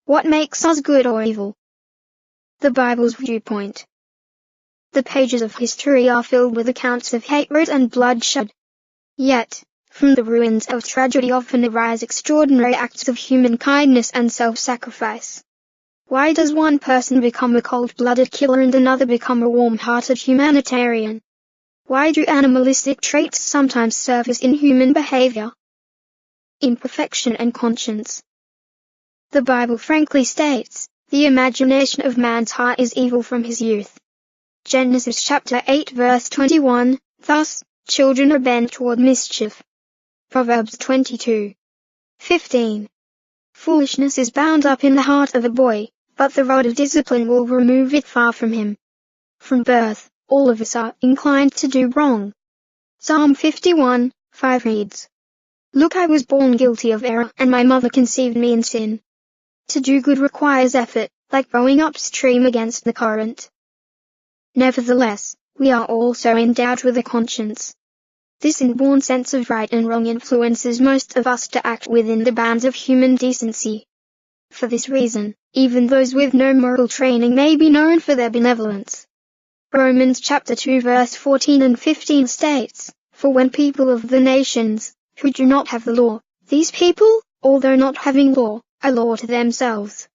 What makes us good or evil? The Bible's viewpoint. The pages of history are filled with accounts of hatred and bloodshed. Yet, from the ruins of tragedy often arise extraordinary acts of human kindness and self-sacrifice. Why does one person become a cold-blooded killer and another become a warm-hearted humanitarian? Why do animalistic traits sometimes surface in human behavior? Imperfection and conscience. The Bible frankly states, the imagination of man's heart is evil from his youth. Genesis chapter 8 verse 21, thus, children are bent toward mischief. Proverbs 22:15. Foolishness is bound up in the heart of a boy, but the rod of discipline will remove it far from him. From birth, all of us are inclined to do wrong. Psalm 51:5 reads, "Look, I was born guilty of error, and my mother conceived me in sin." To do good requires effort, like rowing upstream against the current. Nevertheless, we are also endowed with a conscience. This inborn sense of right and wrong influences most of us to act within the bounds of human decency. For this reason, even those with no moral training may be known for their benevolence. Romans chapter 2 verse 14 and 15 states, "For when people of the nations, who do not have the law, these people, although not having law, are law to themselves.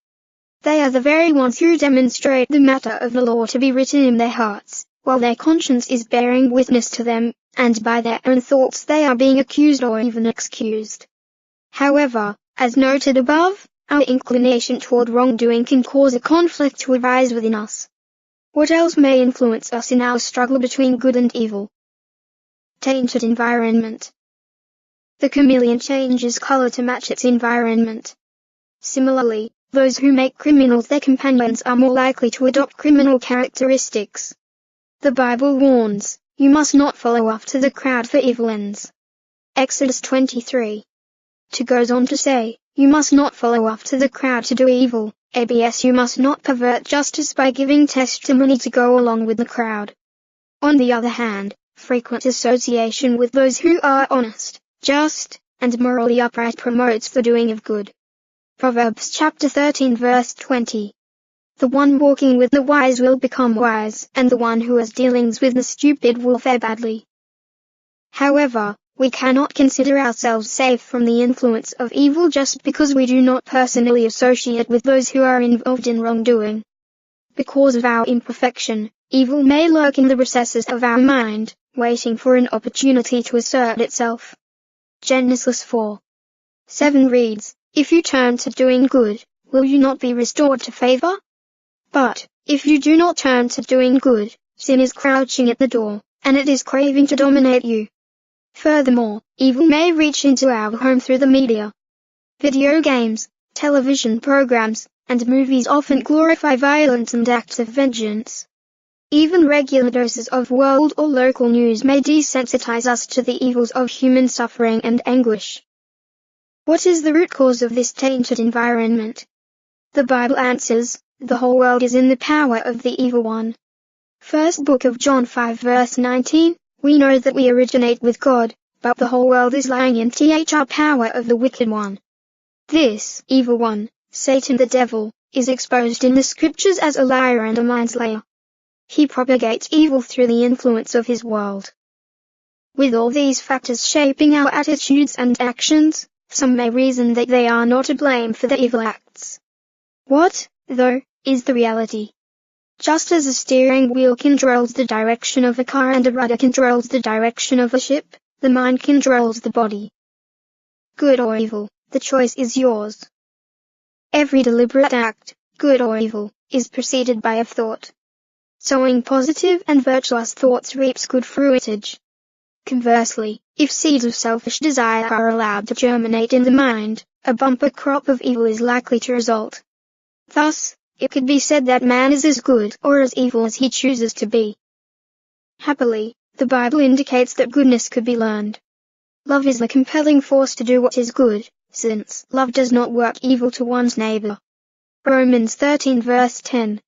They are the very ones who demonstrate the matter of the law to be written in their hearts, while their conscience is bearing witness to them, and by their own thoughts they are being accused or even excused." However, as noted above, our inclination toward wrongdoing can cause a conflict to arise within us. What else may influence us in our struggle between good and evil? Tainted environment. The chameleon changes color to match its environment. Similarly, those who make criminals their companions are more likely to adopt criminal characteristics. The Bible warns, you must not follow after the crowd for evil ends. Exodus 23. It goes on to say, you must not follow after the crowd to do evil, abs you must not pervert justice by giving testimony to go along with the crowd. On the other hand, frequent association with those who are honest, just, and morally upright promotes the doing of good. Proverbs chapter 13 verse 20. The one walking with the wise will become wise, and the one who has dealings with the stupid will fare badly. However, we cannot consider ourselves safe from the influence of evil just because we do not personally associate with those who are involved in wrongdoing. Because of our imperfection, evil may lurk in the recesses of our mind, waiting for an opportunity to assert itself. Genesis 4:7 reads, "If you turn to doing good, will you not be restored to favor? But, if you do not turn to doing good, sin is crouching at the door, and it is craving to dominate you." Furthermore, evil may reach into our home through the media. Video games, television programs, and movies often glorify violence and acts of vengeance. Even regular doses of world or local news may desensitize us to the evils of human suffering and anguish. What is the root cause of this tainted environment? The Bible answers, the whole world is in the power of the evil one. First book of John 5 verse 19, we know that we originate with God, but the whole world is lying in the power of the wicked one. This evil one, Satan the devil, is exposed in the scriptures as a liar and a mindslayer. He propagates evil through the influence of his world. With all these factors shaping our attitudes and actions, some may reason that they are not to blame for their evil acts. What, though, is the reality? Just as a steering wheel controls the direction of a car and a rudder controls the direction of a ship, the mind controls the body. Good or evil, the choice is yours. Every deliberate act, good or evil, is preceded by a thought. Sowing positive and virtuous thoughts reaps good fruitage. Conversely, if seeds of selfish desire are allowed to germinate in the mind, a bumper crop of evil is likely to result. Thus, it could be said that man is as good or as evil as he chooses to be. Happily, the Bible indicates that goodness could be learned. Love is the compelling force to do what is good, since love does not work evil to one's neighbor. Romans 13 verse 10.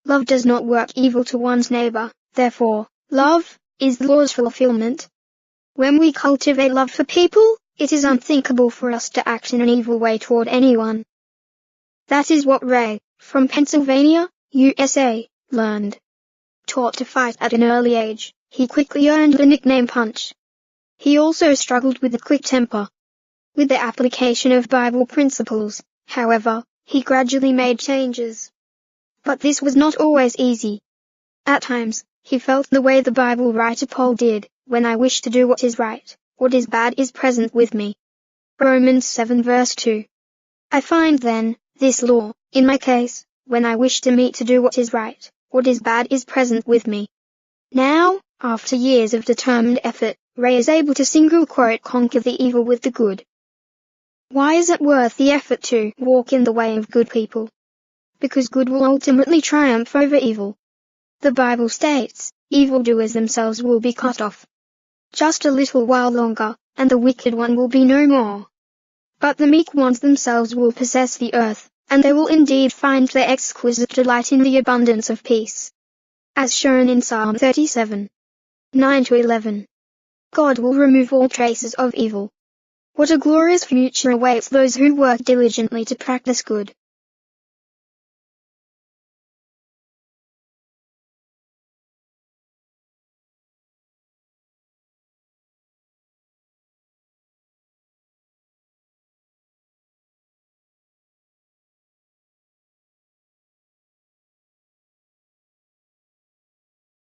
Love does not work evil to one's neighbor, therefore, love is the law's fulfillment. When we cultivate love for people, it is unthinkable for us to act in an evil way toward anyone. That is what Ray, from Pennsylvania, USA, learned. Taught to fight at an early age, he quickly earned the nickname Punch. He also struggled with a quick temper. With the application of Bible principles, however, he gradually made changes. But this was not always easy. At times, he felt the way the Bible writer Paul did, when I wish to do what is right, what is bad is present with me. Romans 7 verse 2. I find then, this law, in my case, when I wish to do what is right, what is bad is present with me. Now, after years of determined effort, Ray is able to single quote conquer the evil with the good. Why is it worth the effort to walk in the way of good people? Because good will ultimately triumph over evil. The Bible states, evildoers themselves will be cut off. Just a little while longer, and the wicked one will be no more. But the meek ones themselves will possess the earth, and they will indeed find their exquisite delight in the abundance of peace. As shown in Psalm 37. 9-11. God will remove all traces of evil. What a glorious future awaits those who work diligently to practice good.